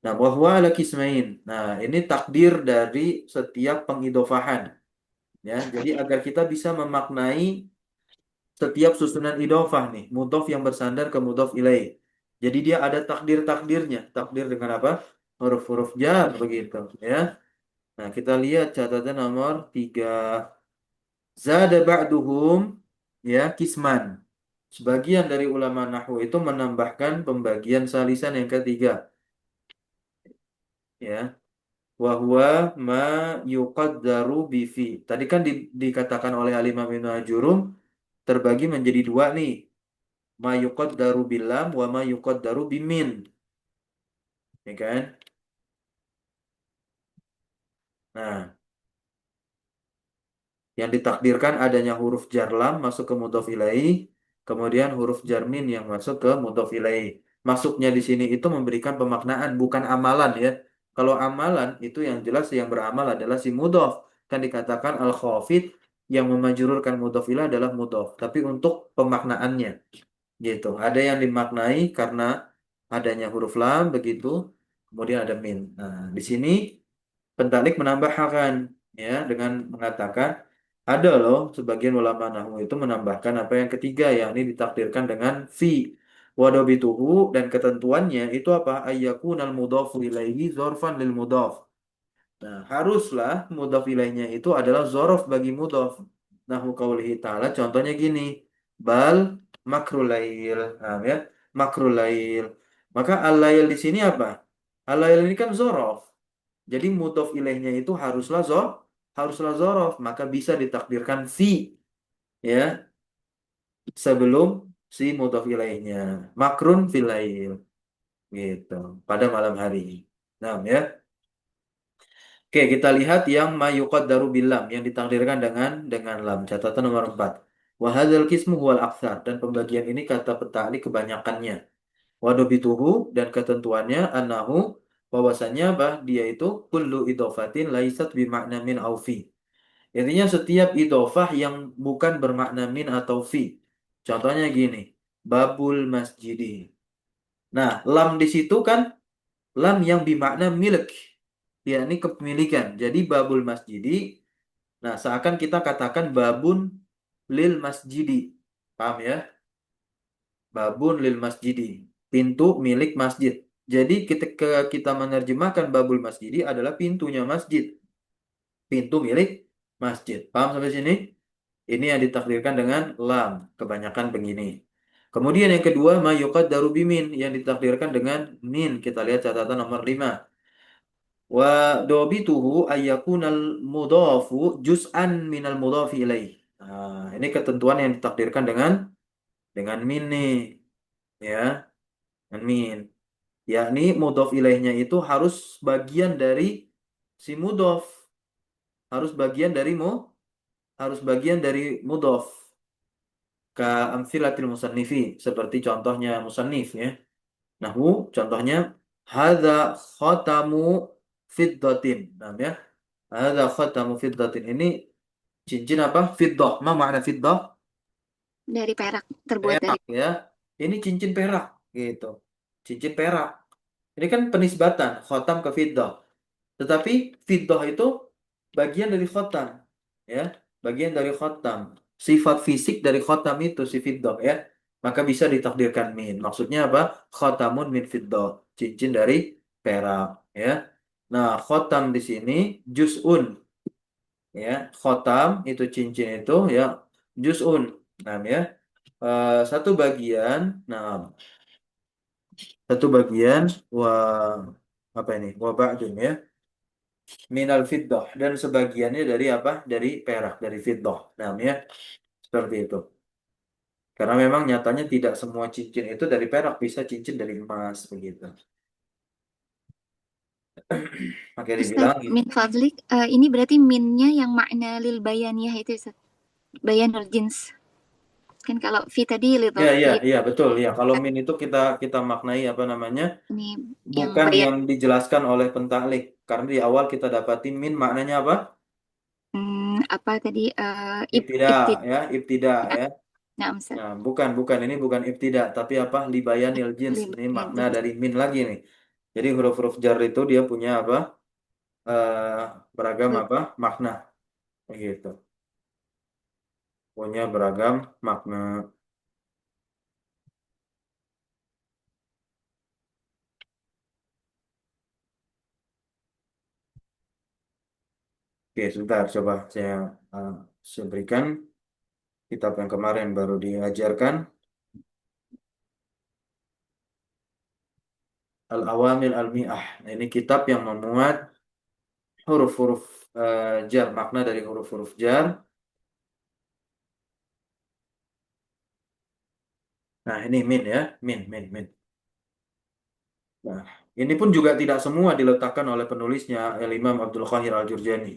Speaker 1: Nah, wa huwa ala kismain. Nah, ini takdir dari setiap pengidofahan. Ya, jadi agar kita bisa memaknai setiap susunan idofah nih, mudhof yang bersandar ke mudhof ilaih. Jadi dia ada takdir-takdirnya. Takdir dengan apa? Huruf-huruf jar begitu, ya. Nah, kita lihat catatan nomor 3. Zada ba'duhum ya kisman. Sebagian dari ulama nahwu itu menambahkan pembagian salisan yang ketiga, ya. Wa huwa ma yuqaddaru bifi. Tadi kan dikatakan oleh Al-Imam Ibnu Ajurum terbagi menjadi dua nih. Ma yuqaddaru bilam wa ma yuqaddaru bimin, ya kan? Nah, yang ditakdirkan adanya huruf jar lam masuk ke mudhof ilaih, kemudian huruf jar min yang masuk ke mudhof ilaih. Masuknya di sini itu memberikan pemaknaan, bukan amalan ya. Kalau amalan itu yang jelas yang beramal adalah si mudhof. Kan dikatakan al-khafid yang memajrurkan mudhof ilaih adalah mudhof. Tapi untuk pemaknaannya gitu. Ada yang dimaknai karena adanya huruf lam begitu, kemudian ada min. Nah, di sini Pentalik menambahkan ya dengan mengatakan ada loh sebagian ulama nahwu itu menambahkan apa yang ketiga yakni ditakdirkan dengan fi wadobituhu dan ketentuannya itu apa ayyakunal mudhafu ilaihi dzarfan lil mudhaf. Nah, haruslah mudhaf ilaihnya itu adalah zorof bagi mudhaf. Nahu qaulihi ta'ala contohnya gini. Bal makrulail. Nah, ya. Makrulail. Maka al-lail di sini apa? Al-lail ini kan zorof. Jadi mudhaf ilaihnya itu haruslah zorof. Maka bisa ditakdirkan fi ya sebelum si mudhaf ilaihnya. Makrun fil lail gitu. Pada malam hari. Nah, ya. Oke, kita lihat yang mayuqaddaru bilam yang ditakdirkan dengan lam. Catatan nomor 4. Wa hadzal qismu huwal aktsar dan pembagian ini kata petahli kebanyakannya. Wa dobituhu dan ketentuannya annahu bahwasanya bah dia itu kullu idofatin laisat bimakna min au fi. Intinya setiap idofah yang bukan bermakna min atau fi. Contohnya gini, babul masjidi. Nah, lam di situ kan lam yang bermakna milik, yakni kepemilikan. Jadi babul masjidi, nah seakan kita katakan babun lil masjidi. Paham ya? Babun lil masjidi. Pintu milik masjid. Jadi ketika kita menerjemahkan babul masjidi adalah pintunya masjid. Pintu milik masjid. Paham sampai sini? Ini yang ditakdirkan dengan lam. Kebanyakan begini. Kemudian yang kedua, ma yuqaddaru bimin yang ditakdirkan dengan min. Kita lihat catatan nomor 5. Wa dobituhu ayyakunal mudhafu juz'an minal mudhafi ilaih. Nah, ini ketentuan yang ditakdirkan dengan min nih, ya, dengan min. Yakni mudhaf ilaihnya itu harus bagian dari si mudhaf, harus bagian dari harus bagian dari mudhaf. Ka amsilatil musannifi, seperti contohnya musannif ya. Nahu contohnya hadza khatamu fiddatin. Nah, ya. Hadza khatamu fiddatin ini cincin apa? Fiddah. Ma makna fiddah?
Speaker 2: Dari perak, terbuat dari
Speaker 1: Perak ya. Ini cincin perak gitu. Cincin perak. Ini kan penisbatan khotam ke fiddah. Tetapi fiddah itu bagian dari khotam ya. Bagian dari khotam. Sifat fisik dari khotam itu si fiddah ya. Maka bisa ditakdirkan min. Maksudnya apa? Khotamun min fiddah. Cincin dari perak ya. Nah, khotam di sini juz'un ya. Khotam itu cincin itu ya juz'un. Nah, ya. Satu bagian, nah satu bagian wa apa ini? Wa ba'dun ya. Minal fiddah dan sebagiannya dari apa? Dari perak, dari fiddah. Nah, ya. Seperti itu. Karena memang nyatanya tidak semua cincin itu dari perak, bisa cincin dari emas begitu. Makanya
Speaker 2: Ustaz,
Speaker 1: dibilang gitu.
Speaker 2: min fadlik, ini berarti minnya yang makna lil bayaniyah itu Ustaz. Bayanul jins. Kan kalau fi tadi
Speaker 1: Ya, ya,
Speaker 2: lidhofin,
Speaker 1: ya, betul ya. Kalau min itu kita kita maknai apa namanya?
Speaker 2: ini yang
Speaker 1: Bukan
Speaker 2: beri
Speaker 1: yang dijelaskan oleh pentaklik. Karena di awal kita dapati min maknanya apa?
Speaker 2: apa tadi
Speaker 1: Ibtida,
Speaker 2: ibtid
Speaker 1: ya, ibtida,
Speaker 2: nah,
Speaker 1: ya.
Speaker 2: nah Ustaz.
Speaker 1: Nah, bukan, bukan. Ini bukan ibtida, tapi apa? Libayanil jins. Ini
Speaker 2: Libayan
Speaker 1: makna
Speaker 2: jenis.
Speaker 1: dari min lagi nih. Jadi huruf-huruf jar itu dia punya apa? eh Beragam
Speaker 2: Be-
Speaker 1: apa? Makna. Begitu. Punya beragam makna. Oke, sebentar. Coba eh, saya berikan kitab yang kemarin baru diajarkan. Al-Awamil Al-Mi'ah. Nah, ini kitab yang memuat huruf-huruf jar, makna dari huruf-huruf jar. Nah, ini min ya, min, min, min. Nah, ini pun juga tidak semua diletakkan oleh penulisnya, Imam Abdul Qahir Al-Jurjani.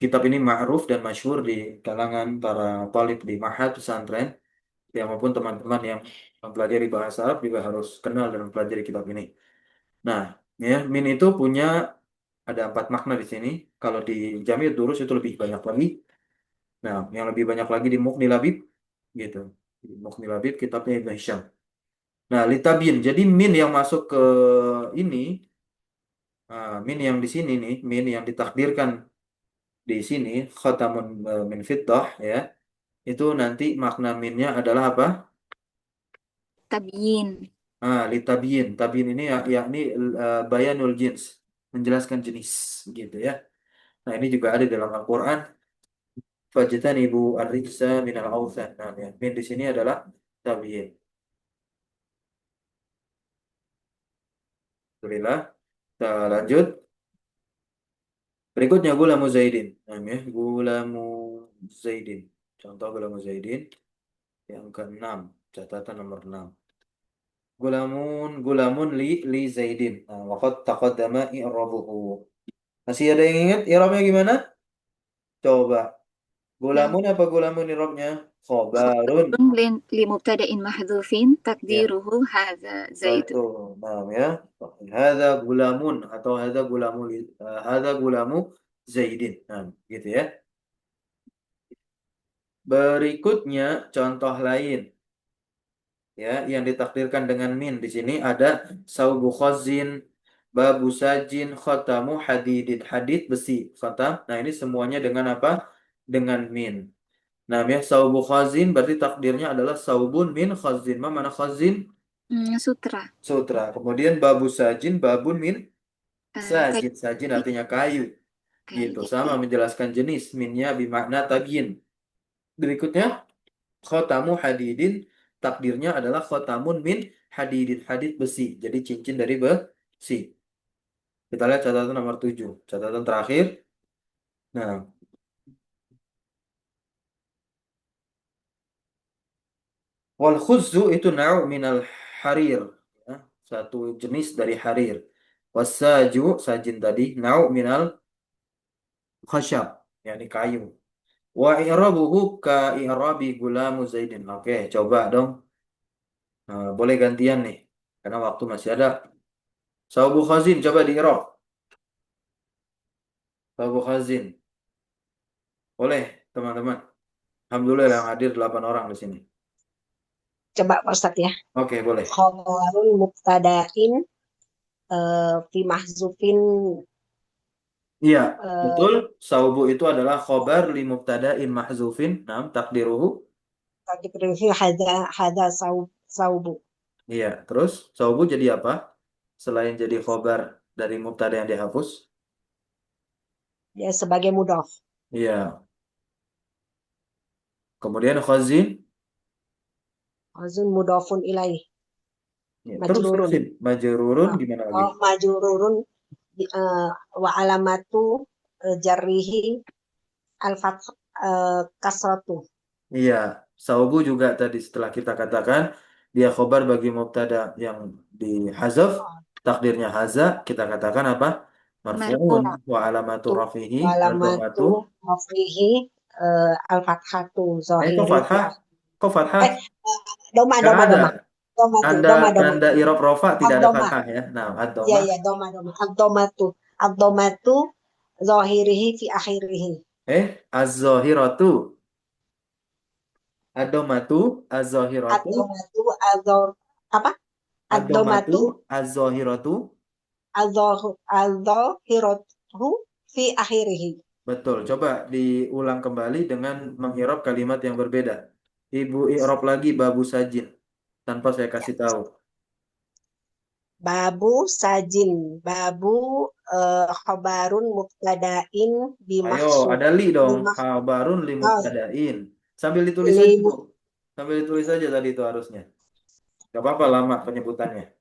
Speaker 1: Kitab ini ma'ruf dan masyhur di kalangan para talib di Ma'had pesantren, yang maupun teman-teman yang mempelajari bahasa Arab juga harus kenal dan mempelajari kitab ini. Nah, ya, min itu punya ada 4 makna di sini. Kalau di Jami' Durus itu lebih banyak lagi. Nah, yang lebih banyak lagi di Mughni Labib, gitu. Di Mughni Labib kitabnya Ibn Hisham. Nah, litabin. Jadi min yang masuk ke ini, min yang di sini nih, min yang ditakdirkan di sini, khatamun min fiddah ya. Itu nanti makna minnya adalah apa?
Speaker 2: Tabyin.
Speaker 1: Litabiin. Tabiin ini yakni bayanul jins, menjelaskan jenis, gitu ya. Nah, ini juga ada dalam Al-Qur'an. Fajtanibu ar-rijsa minal awthan. Nah, ya. Min di sini adalah tabiin. Alhamdulillah. Kita lanjut. Berikutnya gulamu Zaidin. Nah, ya. Gulamu Zaidin. Contoh gulamu Zaidin yang ke-6. Catatan nomor 6. Gulamun li Zaidin. Nah, waqad taqaddama i'rabuhu. Masih ada yang ingat i'rabnya gimana? Coba.
Speaker 2: Yang
Speaker 1: Gulamun apa gulamun i'rabnya? Khobarun.
Speaker 2: khabarun li mubtada'in mahdhufin
Speaker 1: Ya,
Speaker 2: takdiruhu hadza zaidun.
Speaker 1: betul. Nah, ya. Hadza gulamun atau hadza gulamu Zaidin. Nah, gitu ya. Berikutnya contoh lain ya yang ditakdirkan dengan min di sini ada saubu khazin, babu sajin, khatamu hadidin. Hadid besi, khatam. Nah, ini semuanya dengan apa? Dengan min. Nah, ya saubu khazin berarti takdirnya adalah saubun min khazin. Mana khazin?
Speaker 2: Sutra.
Speaker 1: Sutra. Kemudian babu sajin, babun min
Speaker 2: Kayu
Speaker 1: sajin. Sajin artinya kayu. Gitu.
Speaker 2: kayu.
Speaker 1: Sama menjelaskan jenis. Minnya bimakna tabyin. Berikutnya khotamu hadidin, takdirnya adalah khotamun min hadidin. Hadid besi. Jadi cincin dari besi. Kita lihat catatan nomor 7. Catatan terakhir. Nah, wal khuzzu itu nau' minal harir. Ya, satu jenis dari harir. Wasaju, sajin tadi, nau' minal khasyab. Yani kayu. Wa i'rabuhu ka i'rabi gulamu Zaidin. Oke, coba dong. Nah, boleh gantian nih. Karena waktu masih ada. Saubu khazin, coba di i'rab. Saubu khazin. Boleh, teman-teman. Alhamdulillah yang hadir 8 orang di sini.
Speaker 3: Coba Pak Ustadz ya.
Speaker 1: Oke, boleh.
Speaker 3: Khobarun mubtada'in fi mahzufin
Speaker 1: Iya,
Speaker 3: eh,
Speaker 1: betul. Saubu itu adalah khobar li mubtada'in mahzufin. Nam, takdiruhu.
Speaker 3: taqdiruhu hada saubu.
Speaker 1: Iya, terus saubu jadi apa? Selain jadi khobar dari mubtada yang dihapus.
Speaker 3: Ya sebagai mudhaf.
Speaker 1: Iya. Kemudian khazin.
Speaker 3: Azun mudhafun ilaih
Speaker 1: Ya, terus
Speaker 3: majrurun.
Speaker 1: terusin. Majrurun gimana lagi?
Speaker 3: Majrurun wa alamatu jarrihi al-fath kasratu.
Speaker 1: Iya, saubu juga tadi setelah kita katakan dia khobar bagi mubtada yang dihazaf, takdirnya haza, kita katakan apa? Marfu'un
Speaker 2: Marfu'
Speaker 1: wa alamatu rafihi
Speaker 3: Wa
Speaker 1: ad-dhammatu.
Speaker 3: alamatu mafrihi al-fathatu
Speaker 1: Nah, itu
Speaker 3: zahiri
Speaker 1: fathah. Kok fathah?
Speaker 3: Eh, doma,
Speaker 1: Nggak
Speaker 3: doma,
Speaker 1: ada.
Speaker 3: doma. Doma tuh,
Speaker 1: Tanda
Speaker 3: doma, doma.
Speaker 1: tanda irob rofa tidak ada
Speaker 3: Ad-doma.
Speaker 1: fathah ya. Nah,
Speaker 3: Ya,
Speaker 1: ad-doma.
Speaker 3: ya, doma, doma. Ad-doma tuh. Ad-doma tuh zahirihi fi akhirihi.
Speaker 1: Az-zahiratu. Ad-domatu, az-zahiratu,
Speaker 3: Ad-doma tuh apa? Ad-doma
Speaker 1: ad-domatu,
Speaker 3: tuh
Speaker 1: az-zahiratu.
Speaker 3: al-zahiratu fi akhirihi.
Speaker 1: Betul. Coba diulang kembali dengan menghirap kalimat yang berbeda. Ibu i'rab lagi babu sajin tanpa saya
Speaker 3: Ya.
Speaker 1: kasih tahu.
Speaker 3: Babu sajin. Babu khobarun mubtada'in
Speaker 1: Ayo,
Speaker 3: bimahsu.
Speaker 1: ada li dong.
Speaker 3: Bimah,
Speaker 1: Habarun li
Speaker 3: oh,
Speaker 1: mubtada'in. Sambil ditulis aja, Bu.
Speaker 3: limu,
Speaker 1: Sambil ditulis aja tadi itu harusnya. Gak apa-apa lama penyebutannya.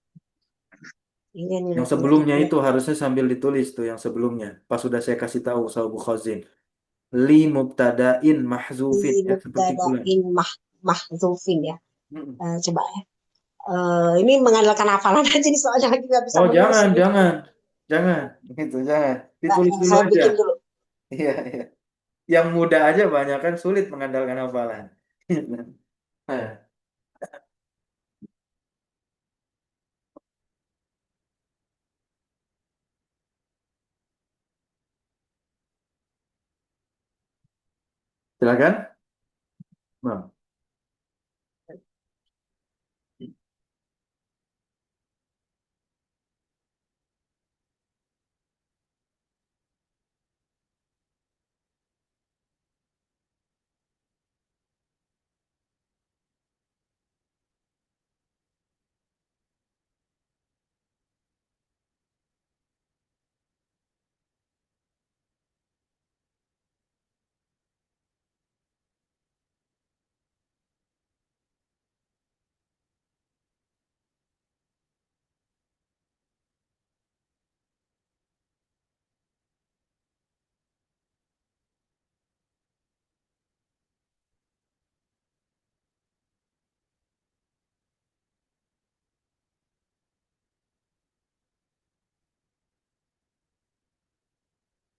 Speaker 3: ini nih,
Speaker 1: Yang sebelumnya itu harusnya sambil ditulis tuh yang sebelumnya. Pas sudah saya kasih tahu Sahabu Khazin. Li mubtada'in mahzufin. Ya, seperti bulan.
Speaker 3: mubtada'in mahzufin ya.
Speaker 1: Mm-mm.
Speaker 3: Coba ya. Ini mengandalkan hafalan aja nih soalnya lagi nggak bisa
Speaker 1: Oh,
Speaker 3: menulis
Speaker 1: jangan,
Speaker 3: ini.
Speaker 1: jangan. Jangan. Gitu, jangan.
Speaker 3: Nah,
Speaker 1: Ditulis dulu
Speaker 3: saya
Speaker 1: aja.
Speaker 3: bikin dulu.
Speaker 1: Iya, iya. Yang muda aja banyak kan sulit mengandalkan hafalan. Nah, silakan. Nah,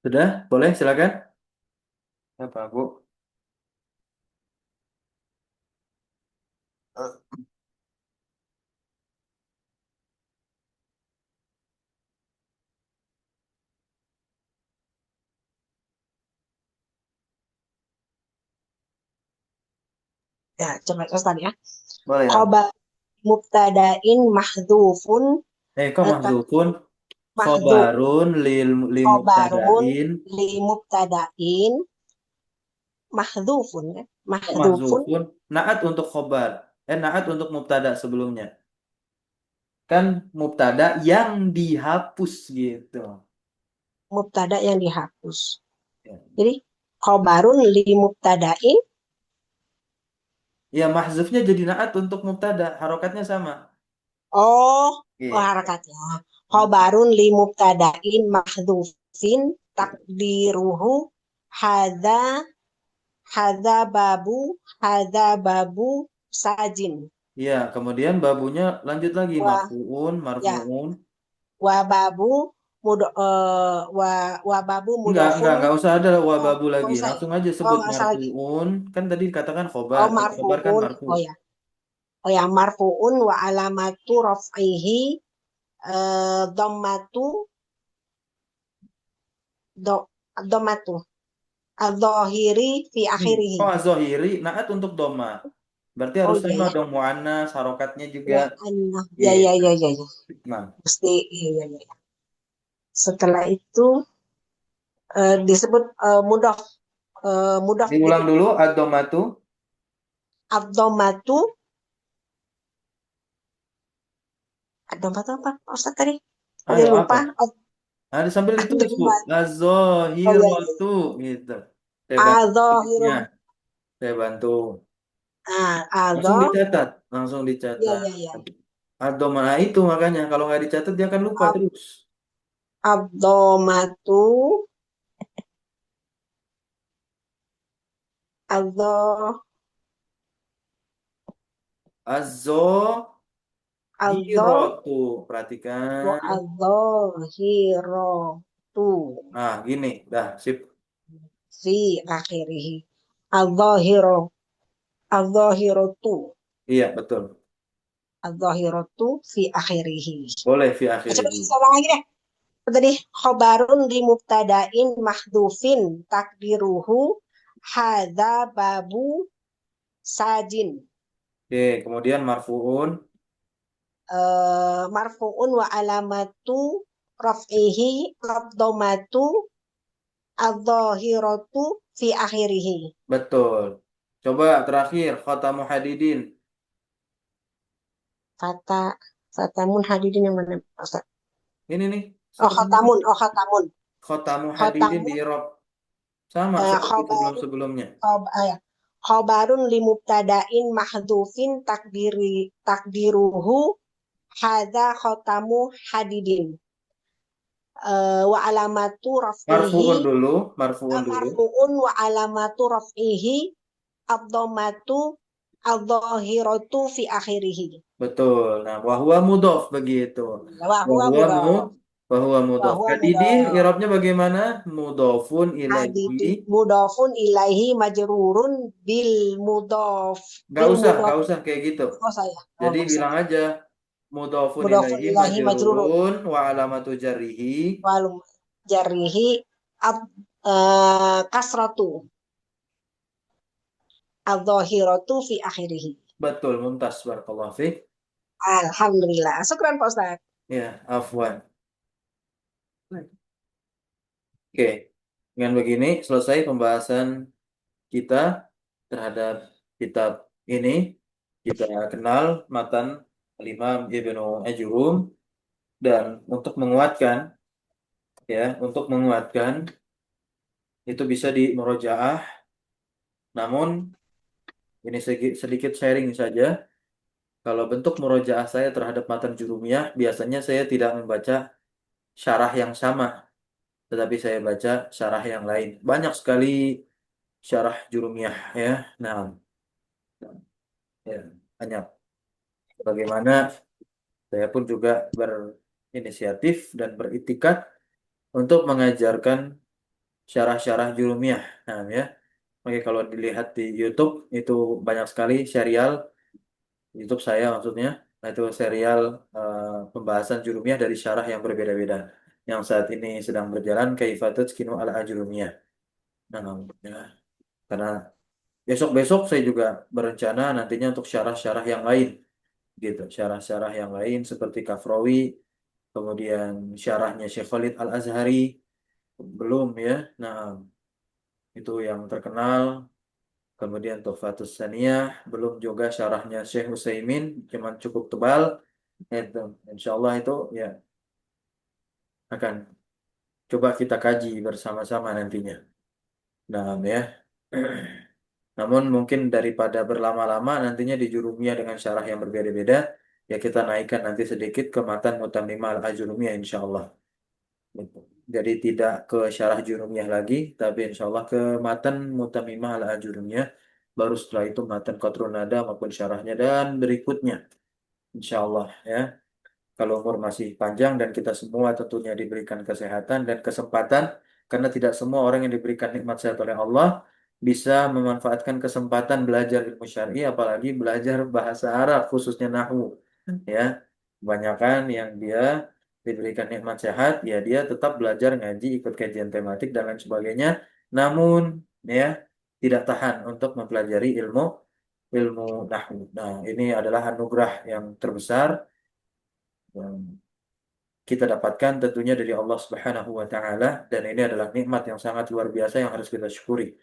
Speaker 1: sudah? Boleh, silakan. Apa, Bu?
Speaker 3: Ya, coba terus tadi ya.
Speaker 1: Boleh ya.
Speaker 3: Khobar mubtada'in mahdzufun
Speaker 1: Kok
Speaker 3: atau
Speaker 1: mahzufun?
Speaker 3: mahdzuf
Speaker 1: Khobarun li
Speaker 3: khobarun
Speaker 1: mubtada'in.
Speaker 3: li mubtada'in mahdzufun kan?
Speaker 1: Kok
Speaker 3: Mahdzufun
Speaker 1: mahzufun? Naat untuk khobar. Naat untuk mubtada sebelumnya. Kan mubtada yang dihapus gitu.
Speaker 3: mubtada yang dihapus.
Speaker 1: Ya,
Speaker 3: Jadi khobarun li mubtada'in.
Speaker 1: ya mahzufnya jadi naat untuk mubtada. Harokatnya sama.
Speaker 3: Oh,
Speaker 1: Gitu.
Speaker 3: harakatnya. Khobarun li mubtada'in mahdzufin takdiruhu hadza hadza babu sajin.
Speaker 1: Iya, kemudian babunya lanjut lagi
Speaker 3: Wah,
Speaker 1: marfuun,
Speaker 3: ya,
Speaker 1: marfuun.
Speaker 3: wa babu wa babu mudofun.
Speaker 1: Enggak usah ada
Speaker 3: Oh,
Speaker 1: wababu
Speaker 3: nggak
Speaker 1: lagi.
Speaker 3: usah ya?
Speaker 1: Langsung aja
Speaker 3: Oh,
Speaker 1: sebut
Speaker 3: nggak usah lagi.
Speaker 1: marfuun. Kan tadi katakan khobar.
Speaker 3: Oh,
Speaker 1: Khobar kan
Speaker 3: marfuun.
Speaker 1: marfu.
Speaker 3: Oh ya. Oh ya, marfuun wa alamatu raf'ihi dhammatu do dhammatu adh-dhahiri fi akhirih.
Speaker 1: Oh, az-zahiri naat untuk doma. Berarti
Speaker 3: Oh
Speaker 1: harus
Speaker 3: iya
Speaker 1: sama
Speaker 3: ya.
Speaker 1: dong muannas, harokatnya juga.
Speaker 3: Ya, anna. Ya, ya,
Speaker 1: Gitu.
Speaker 3: ya, ya, ya.
Speaker 1: Nah,
Speaker 3: Mesti, iya, iya, iya. Setelah itu disebut mudhof, mudhof
Speaker 1: diulang
Speaker 3: gitu.
Speaker 1: dulu ad-domatu.
Speaker 3: Ad-dhammatu, ad-dhammatu apa? Ustaz tadi? Tadi
Speaker 1: Ayo
Speaker 3: lupa.
Speaker 1: apa? Ada sambil ditulis, Bu.
Speaker 3: Ad-dhammatu. Oh iya, iya,
Speaker 1: Az-zahiratu
Speaker 3: iya.
Speaker 1: gitu. Saya bantu tulisnya.
Speaker 3: Adh-dhahiru.
Speaker 1: Saya bantu. Langsung
Speaker 3: Adh,
Speaker 1: dicatat, langsung
Speaker 3: ya,
Speaker 1: dicatat.
Speaker 3: ya, ya.
Speaker 1: Ad-doma itu makanya kalau nggak dicatat dia akan lupa
Speaker 3: Ad-
Speaker 1: terus.
Speaker 3: Ad-dhammatu, adh, adh,
Speaker 1: Az-zahiratu. Perhatikan.
Speaker 3: adh-dhahiratu
Speaker 1: Nah, gini. Dah, sip.
Speaker 3: fi akhirih. Adh-dhahiru. Al-zahiratu.
Speaker 1: Iya, betul.
Speaker 3: Al-zahiratu fi akhirihi.
Speaker 1: Boleh fi
Speaker 3: Coba
Speaker 1: akhirih.
Speaker 3: sama lagi deh. Tadi khobarun li mubtada'in mahdufin takdiruhu hadza babu sajin.
Speaker 1: Oke, kemudian marfuun.
Speaker 3: Marfu'un wa alamatu raf'ihi ad-dhammatu adh-dhahiratu fi akhirih.
Speaker 1: Betul. Coba terakhir, khotamu hadidin.
Speaker 3: Fata fatamun hadidin yang mana Ustaz?
Speaker 1: Ini nih,
Speaker 3: Oh
Speaker 1: seperti ini.
Speaker 3: khatamun, oh khatamun.
Speaker 1: Khotamu hadidin di
Speaker 3: Khatamun
Speaker 1: Irob. Sama seperti
Speaker 3: khobarun
Speaker 1: sebelum-sebelumnya.
Speaker 3: khobarun li mubtada'in mahdhufin takdiruhu hadza khatamu hadidin. Wa alamatu raf'ihi
Speaker 1: Marfuun dulu, marfuun dulu.
Speaker 3: marfu'un wa alamatu raf'ihi ad-dhammatu adh-dhahiratu fi akhirih.
Speaker 1: Betul. Nah, wahwa mudhof begitu.
Speaker 3: Wa huwa
Speaker 1: Wahwa mu,
Speaker 3: mudhaf.
Speaker 1: wahwa
Speaker 3: Wa
Speaker 1: mudhof.
Speaker 3: huwa
Speaker 1: Hadidin,
Speaker 3: mudhaf.
Speaker 1: Irobnya bagaimana? Mudhofun ilaihi.
Speaker 3: Hadidin mudhafun ilaihi majrurun bil mudhaf bil
Speaker 1: Gak
Speaker 3: mudhaf.
Speaker 1: usah kayak gitu.
Speaker 3: Oh saya. Oh
Speaker 1: Jadi
Speaker 3: nggak usah.
Speaker 1: bilang aja mudhofun
Speaker 3: Mudhafun
Speaker 1: ilaihi
Speaker 3: ilaihi majrurun
Speaker 1: majrurun wa alamatu jarrihi.
Speaker 3: wal jarrihi ad, kasratu adh-dhahiratu fi akhirih.
Speaker 1: Betul, mumtaz barakallahu fiik.
Speaker 3: Alhamdulillah. Syukran Pak Ustaz.
Speaker 1: Ya, afwan. Oke. Dengan begini selesai pembahasan kita terhadap kitab ini. Kita kenal matan Al-Imam Ibnu Ajurum, dan untuk menguatkan, untuk menguatkan itu bisa di murojaah. Namun ini sedikit sharing saja. Kalau bentuk murojaah saya terhadap matan Jurumiyah, biasanya saya tidak membaca syarah yang sama, tetapi saya baca syarah yang lain. Banyak sekali syarah Jurumiyah, ya. Nah, ya, banyak. Bagaimana saya pun juga berinisiatif dan beritikat untuk mengajarkan syarah-syarah Jurumiyah. Nah, ya. Oke, kalau dilihat di YouTube itu banyak sekali serial YouTube saya maksudnya. Nah, itu serial pembahasan Jurumiyah dari syarah yang berbeda-beda. Yang saat ini sedang berjalan Kaifatul Kinu ala Ajurumiyah. Nah, ya. Karena besok-besok saya juga berencana nantinya untuk syarah-syarah yang lain gitu. Syarah-syarah yang lain seperti Kafrawi, kemudian syarahnya Syekh Khalid Al-Azhari belum ya. Nah, itu yang terkenal. Kemudian Tuhfatus Saniyah, belum juga syarahnya Syekh Utsaimin, cuman cukup tebal. Itu, insya Allah itu ya akan coba kita kaji bersama-sama nantinya. Nah, ya. Namun mungkin daripada berlama-lama nantinya di Jurumiyah dengan syarah yang berbeda-beda, ya kita naikkan nanti sedikit ke matan Mutammimah Al-Ajurumiyah insya Allah. Gitu. Jadi tidak ke syarah Jurumiyah lagi, tapi insya Allah ke matan Mutammimah Al-Ajurumiyah. Baru setelah itu matan Qatrun Nada maupun syarahnya dan berikutnya. Insya Allah ya. Kalau umur masih panjang dan kita semua tentunya diberikan kesehatan dan kesempatan, karena tidak semua orang yang diberikan nikmat sehat oleh Allah bisa memanfaatkan kesempatan belajar ilmu syar'i, apalagi belajar bahasa Arab khususnya nahwu. Ya, kebanyakan yang dia diberikan nikmat sehat, ya dia tetap belajar ngaji, ikut kajian tematik dan lain sebagainya. Namun ya tidak tahan untuk mempelajari ilmu ilmu nahwu. Nah, ini adalah anugerah yang terbesar yang kita dapatkan tentunya dari Allah Subhanahu wa taala, dan ini adalah nikmat yang sangat luar biasa yang harus kita syukuri.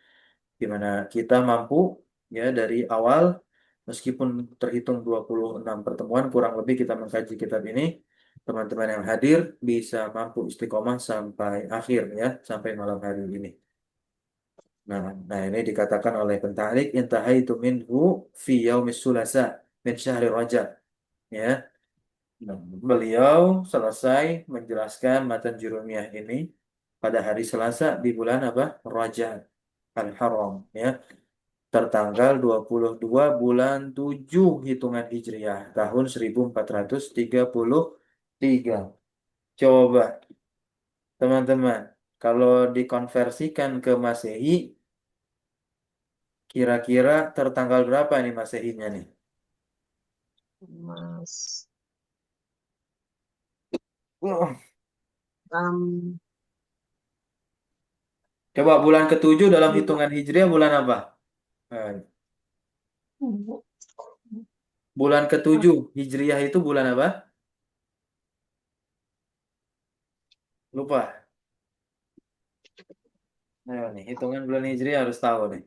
Speaker 1: Di mana kita mampu ya dari awal meskipun terhitung 26 pertemuan kurang lebih kita mengkaji kitab ini, teman-teman yang hadir bisa mampu istiqomah sampai akhir ya, sampai malam hari ini. Nah, ini dikatakan oleh pentahlik intahaitu minhu fi yaumis sulasa min syahri Rajab ya. Nah, beliau selesai menjelaskan matan Jurumiyah ini pada hari Selasa di bulan apa? Rajab Al-Haram ya. Tertanggal 22 bulan 7 hitungan Hijriah tahun 1433. Coba teman-teman, kalau dikonversikan ke Masehi Kira-kira tertanggal berapa nih Masehinya nih?
Speaker 3: Mas,
Speaker 1: Oh,
Speaker 3: um,
Speaker 1: coba bulan ketujuh dalam hitungan Hijriah bulan apa? Eh, bulan ketujuh Hijriah itu bulan apa? Lupa. Ayo nih, hitungan bulan Hijriah harus tahu nih.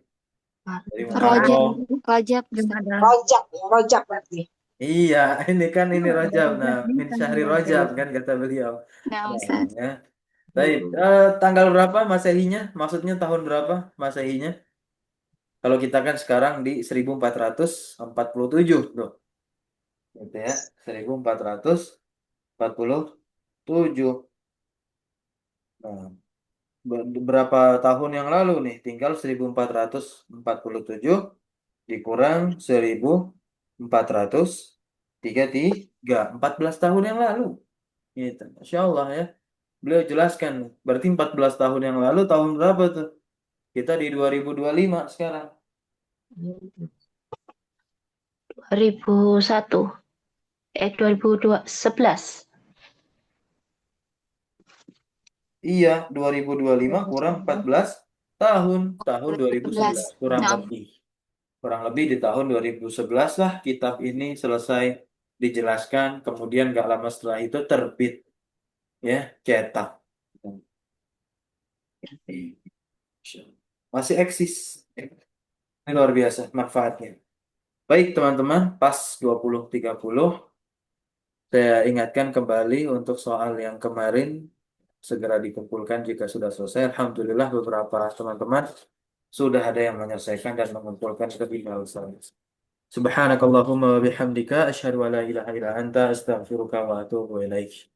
Speaker 1: Dari
Speaker 2: Rajab,
Speaker 1: Muharram.
Speaker 2: Rajab, Ustaz.
Speaker 3: Rojak, rojak berarti.
Speaker 1: Iya, ini Rajab. Nah, min syahri Rajab kan kata beliau.
Speaker 2: Nah,
Speaker 1: Nah,
Speaker 2: Ustaz.
Speaker 1: ya. Baik, tanggal berapa Masehinya? Maksudnya tahun berapa Masehinya? Kalau kita kan sekarang di 1447 tuh. Gitu ya. 1447. Nah, berapa tahun yang lalu nih? Tinggal 1447 dikurang 1433. 14 tahun yang lalu. Gitu. Masya Allah ya. Beliau jelaskan. Berarti 14 tahun yang lalu tahun berapa tuh? Kita di 2025 sekarang.
Speaker 4: 2001 2011.
Speaker 1: Iya, 2025 kurang 14 tahun. Tahun 2011
Speaker 2: 11.
Speaker 1: kurang
Speaker 2: Nah,
Speaker 1: lebih. Kurang lebih di tahun 2011 lah kitab ini selesai dijelaskan. Kemudian gak lama setelah itu terbit. Ya, cetak. Masih eksis. Ini luar biasa manfaatnya. Baik teman-teman, pas 20.30 saya ingatkan kembali untuk soal yang kemarin segera dikumpulkan jika sudah selesai. Alhamdulillah beberapa teman-teman sudah ada yang menyelesaikan dan mengumpulkan ke email saya. Subhanakallahumma wa bihamdika asyhadu an la ilaha illa anta astaghfiruka wa atubu ilaik.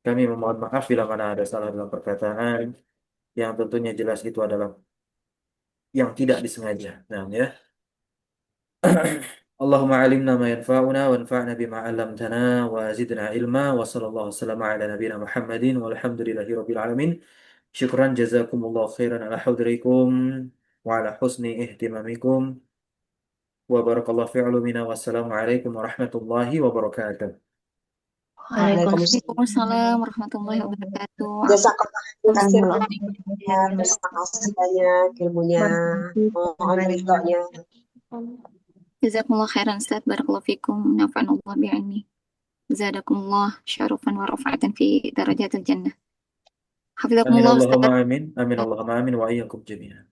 Speaker 1: Kami memohon maaf bila mana ada salah dalam perkataan yang tentunya jelas itu adalah yang tidak disengaja. Nah, ya. Allahumma alimna ma yanfa'una wanfa'na bima 'allamtana wa zidna ilma wa sallallahu wasallam ala nabiyyina Muhammadin walhamdulillahi rabbil alamin. Syukran jazakumullah khairan ala hudrikum wa ala husni ihtimamikum wa barakallahu fi ulumina wassalamu alaikum warahmatullahi wabarakatuh.
Speaker 4: Waalaikumsalam.
Speaker 2: Waalaikumsalam warahmatullahi wabarakatuh.
Speaker 3: Jazakallah khairan.
Speaker 4: Waalaikumsalam.
Speaker 3: Terima kasih banyak ilmunya. Mohon ridhonya.
Speaker 2: Jazakumullah khairan Ustaz. Barakallahu fikum. Nafa'anallah bi'ilmi. Zadakumullah syarufan wa rafa'atan fi darajatil jannah.
Speaker 1: Amin
Speaker 2: Hafizakumullah Ustaz.
Speaker 1: Allahumma amin. Amin Allahumma amin wa iyyakum jami'an.